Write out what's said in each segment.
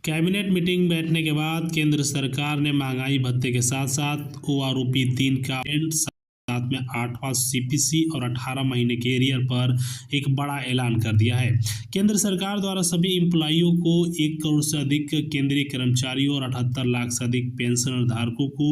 Cabinet meeting बैठने के बाद केंद्र सरकार ने महंगाई भत्ते के साथ साथ ओआरओपी 3 का साथ में 8वां सीपीसी और 18 महीने के एरियर पर एक बड़ा ऐलान कर दिया है। केंद्र सरकार द्वारा सभी एम्प्लॉइयों को 1 करोड़ से अधिक केंद्रीय कर्मचारियों और 78 लाख से अधिक पेंशन धारकों को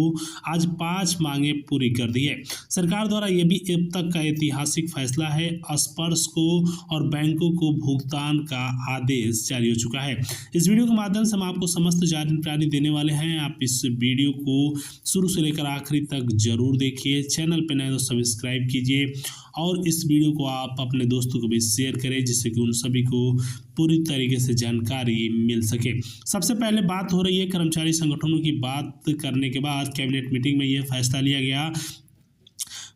आज 5 मांगे पूरी कर दी है। सरकार द्वारा यह भी अब तक का ऐतिहासिक फैसला है। स्पर्श को और बैंकों को भुगतान का आदेश जारी हो चुका है। इस वीडियो के माध्यम से हम आपको समस्त जानकारी देने वाले हैं। आप इस वीडियो को शुरू से लेकर आखिरी तक जरूर देखिए। चैनल पे नए तो सब्सक्राइब कीजिए और इस वीडियो को आप अपने दोस्तों को भी शेयर करें, जिससे कि उन सभी को पूरी तरीके से जानकारी मिल सके। सबसे पहले बात हो रही है कर्मचारी संगठनों की। बात करने के बाद कैबिनेट मीटिंग में यह फैसला लिया गया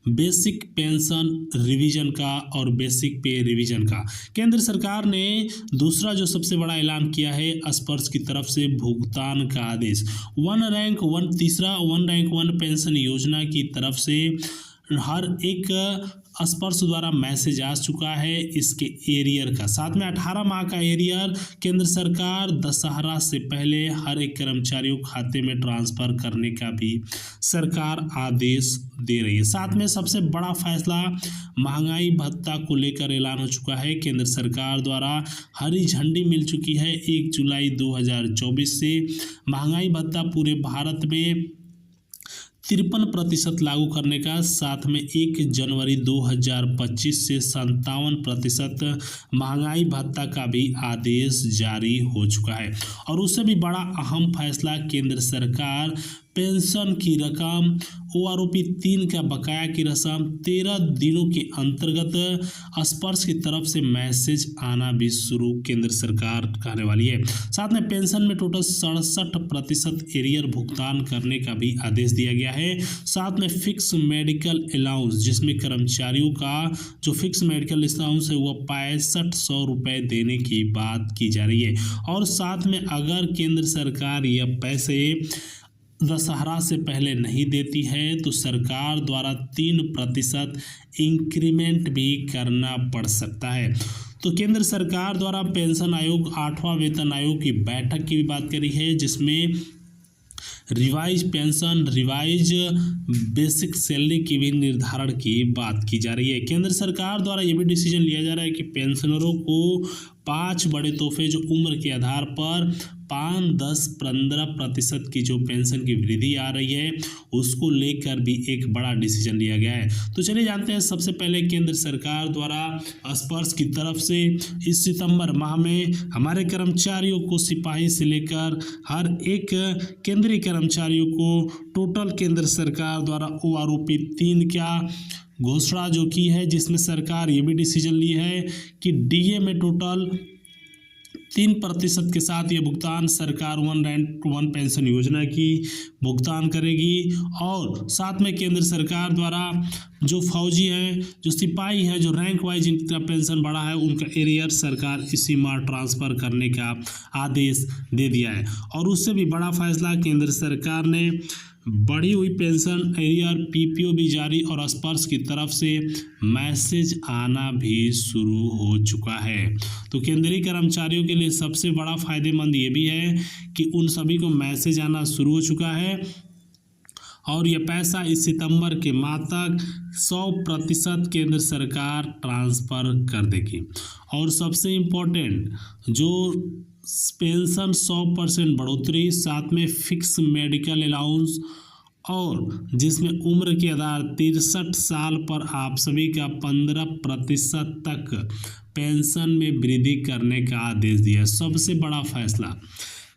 बेसिक पेंशन रिवीजन का और बेसिक पे रिवीजन का। केंद्र सरकार ने दूसरा जो सबसे बड़ा ऐलान किया है, स्पर्श की तरफ से भुगतान का आदेश। वन रैंक वन पेंशन योजना की तरफ से हर एक स्पर्श द्वारा मैसेज आ चुका है इसके एरियर का। साथ में 18 माह का एरियर केंद्र सरकार दशहरा से पहले हर एक कर्मचारियों खाते में ट्रांसफर करने का भी सरकार आदेश दे रही है। साथ में सबसे बड़ा फैसला महंगाई भत्ता को लेकर ऐलान हो चुका है। केंद्र सरकार द्वारा हरी झंडी मिल चुकी है। 1 जुलाई 2024 से महंगाई भत्ता पूरे भारत में 53% लागू करने का, साथ में 1 जनवरी 2025 से 57% महंगाई भत्ता का भी आदेश जारी हो चुका है। और उससे भी बड़ा अहम फैसला केंद्र सरकार पेंशन की रकम ओआरओपी 3 का बकाया की रकम 13 दिनों के अंतर्गत स्पर्श की तरफ से मैसेज आना भी शुरू केंद्र सरकार करने वाली है। साथ में पेंशन में टोटल 67% एरियर भुगतान करने का भी आदेश दिया गया है। साथ में फिक्स मेडिकल अलाउंस, जिसमें कर्मचारियों का जो फिक्स मेडिकल अलाउंस है वह 6500 रुपये देने की बात की जा रही है। और साथ में अगर केंद्र सरकार यह पैसे दशहरा से पहले नहीं देती है तो सरकार द्वारा 3% इंक्रीमेंट भी करना पड़ सकता है। तो केंद्र सरकार द्वारा पेंशन आयोग 8वां वेतन आयोग की बैठक की भी बात करी है, जिसमें revise pension, revise basic salary की भी निर्धारण की बात की जा रही है। केंद्र सरकार द्वारा ये भी डिसीजन लिया जा रहा है कि पेंशनरों को 5 बड़े तोहफे जो उम्र के आधार पर 5, 10, 15% की जो पेंशन की वृद्धि आ रही है उसको लेकर भी एक बड़ा डिसीजन लिया गया है। तो चलिए जानते हैं सबसे पहले केंद्र सरकार द्वारा स्पर्श की तरफ से इस सितंबर माह में हमारे कर्मचारियों को, सिपाही से लेकर हर एक केंद्रीय कर्मचारियों को टोटल केंद्र सरकार द्वारा ओआरओपी 3 का घोषणा जो की है, जिसमें सरकार ये भी डिसीजन ली है कि डीए में टोटल 3% के साथ ये भुगतान सरकार वन रैंक वन पेंशन योजना की भुगतान करेगी। और साथ में केंद्र सरकार द्वारा जो फौजी हैं, जो सिपाही हैं, जो रैंक वाइज जिनका पेंशन बढ़ा है उनका एरियर सरकार इसी माह ट्रांसफ़र करने का आदेश दे दिया है। और उससे भी बड़ा फैसला केंद्र सरकार ने बढ़ी हुई पेंशन एरियर पीपीओ भी जारी और स्पर्श की तरफ से मैसेज आना भी शुरू हो चुका है। तो केंद्रीय कर्मचारियों के लिए सबसे बड़ा फायदेमंद ये भी है कि उन सभी को मैसेज आना शुरू हो चुका है और यह पैसा इस सितंबर के माह तक 100% केंद्र सरकार ट्रांसफ़र कर देगी। और सबसे इम्पोर्टेंट जो पेंशन 100% बढ़ोतरी, साथ में फिक्स मेडिकल अलाउंस और जिसमें उम्र के आधार 63 साल पर आप सभी का 15% तक पेंशन में वृद्धि करने का आदेश दिया। सबसे बड़ा फैसला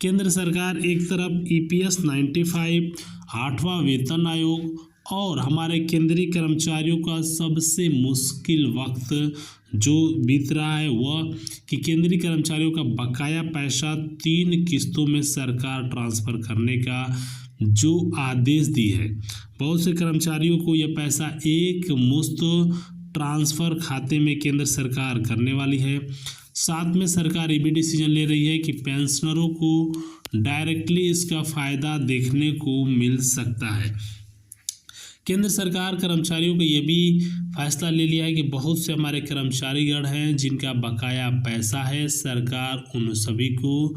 केंद्र सरकार एक तरफ ईपीएस 95, 8वां वेतन आयोग और हमारे केंद्रीय कर्मचारियों का सबसे मुश्किल वक्त जो बीत रहा है वह कि केंद्रीय कर्मचारियों का बकाया पैसा 3 किस्तों में सरकार ट्रांसफ़र करने का जो आदेश दी है। बहुत से कर्मचारियों को यह पैसा एक मुश्त ट्रांसफ़र खाते में केंद्र सरकार करने वाली है। साथ में सरकार ये भी डिसीजन ले रही है कि पेंशनरों को डायरेक्टली इसका फ़ायदा देखने को मिल सकता है। केंद्र सरकार कर्मचारियों को ये भी फैसला ले लिया है कि बहुत से हमारे कर्मचारीगण हैं जिनका बकाया पैसा है, सरकार उन सभी को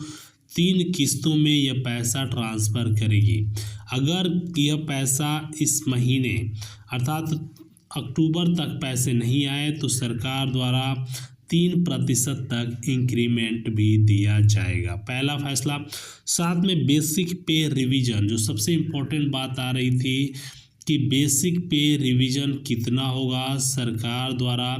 3 किस्तों में यह पैसा ट्रांसफ़र करेगी। अगर यह पैसा इस महीने अर्थात अक्टूबर तक पैसे नहीं आए तो सरकार द्वारा 3% तक इंक्रीमेंट भी दिया जाएगा। पहला फैसला। साथ में बेसिक पे रिवीजन, जो सबसे इम्पोर्टेंट बात आ रही थी कि बेसिक पे रिवीजन कितना होगा, सरकार द्वारा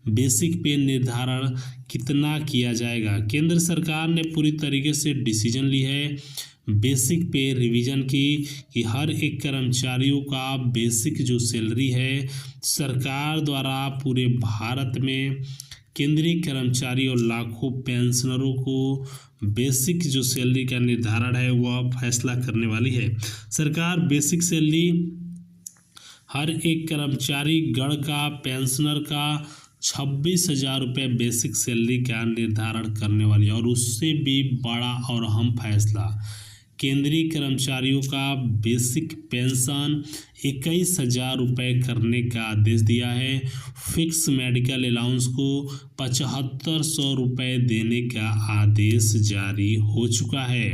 बेसिक पे निर्धारण कितना किया जाएगा। केंद्र सरकार ने पूरी तरीके से डिसीजन ली है बेसिक पे रिवीजन की कि हर एक कर्मचारियों का बेसिक जो सैलरी है सरकार द्वारा पूरे भारत में केंद्रीय कर्मचारी और लाखों पेंशनरों को बेसिक जो सैलरी का निर्धारण है वह फैसला करने वाली है। सरकार बेसिक सैलरी हर एक कर्मचारी गण का, पेंशनर का 26,000 रुपये बेसिक सैलरी का निर्धारण करने वाली है। और उससे भी बड़ा और अहम फैसला, केंद्रीय कर्मचारियों का बेसिक पेंशन 21,000 रुपये करने का आदेश दिया है। फिक्स मेडिकल अलाउंस को 7,500 रुपये देने का आदेश जारी हो चुका है।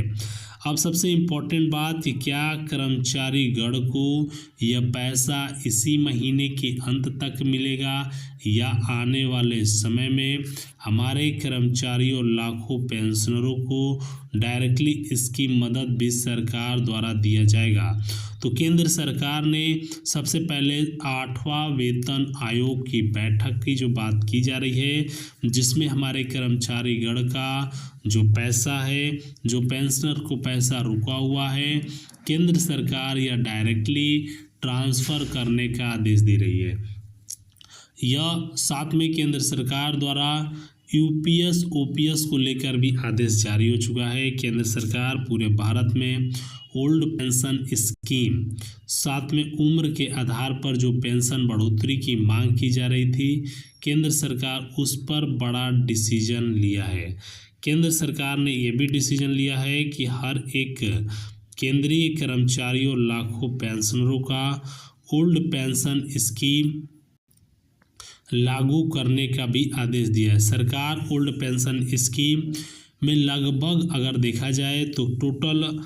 अब सबसे इम्पोर्टेंट बात कि क्या कर्मचारी गण को यह पैसा इसी महीने के अंत तक मिलेगा या आने वाले समय में हमारे कर्मचारी और लाखों पेंशनरों को डायरेक्टली इसकी मदद भी सरकार द्वारा दिया जाएगा। तो केंद्र सरकार ने सबसे पहले 8वां वेतन आयोग की बैठक की जो बात की जा रही है, जिसमें हमारे कर्मचारी गण का जो पैसा है, जो पेंशनर को पैसा रुका हुआ है, केंद्र सरकार या डायरेक्टली ट्रांसफ़र करने का आदेश दे रही है। यह साथ में केंद्र सरकार द्वारा यूपीएस ओपीएस को लेकर भी आदेश जारी हो चुका है। केंद्र सरकार पूरे भारत में ओल्ड पेंशन स्कीम, साथ में उम्र के आधार पर जो पेंशन बढ़ोतरी की मांग की जा रही थी, केंद्र सरकार उस पर बड़ा डिसीजन लिया है। केंद्र सरकार ने यह भी डिसीजन लिया है कि हर एक केंद्रीय कर्मचारियों लाखों पेंशनरों का ओल्ड पेंशन स्कीम लागू करने का भी आदेश दिया है। सरकार ओल्ड पेंशन स्कीम में लगभग अगर देखा जाए तो टोटल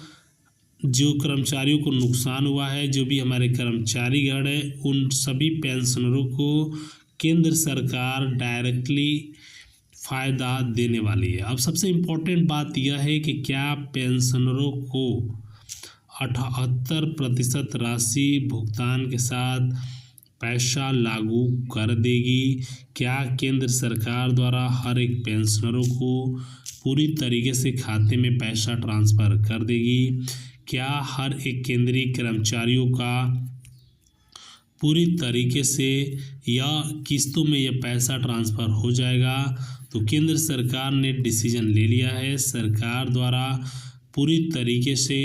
जो कर्मचारियों को नुकसान हुआ है, जो भी हमारे कर्मचारीगण है, उन सभी पेंशनरों को केंद्र सरकार डायरेक्टली फ़ायदा देने वाली है। अब सबसे इम्पोर्टेंट बात यह है कि क्या पेंशनरों को 78% राशि भुगतान के साथ पैसा लागू कर देगी। क्या केंद्र सरकार द्वारा हर एक पेंशनरों को पूरी तरीके से खाते में पैसा ट्रांसफ़र कर देगी। क्या हर एक केंद्रीय कर्मचारियों का पूरी तरीके से या किस्तों में यह पैसा ट्रांसफ़र हो जाएगा। तो केंद्र सरकार ने डिसीजन ले लिया है, सरकार द्वारा पूरी तरीके से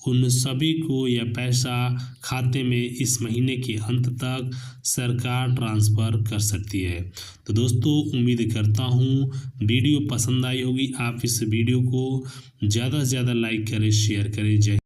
उन सभी को यह पैसा खाते में इस महीने के अंत तक सरकार ट्रांसफ़र कर सकती है। तो दोस्तों, उम्मीद करता हूँ वीडियो पसंद आई होगी। आप इस वीडियो को ज़्यादा से ज़्यादा लाइक करें, शेयर करें। जय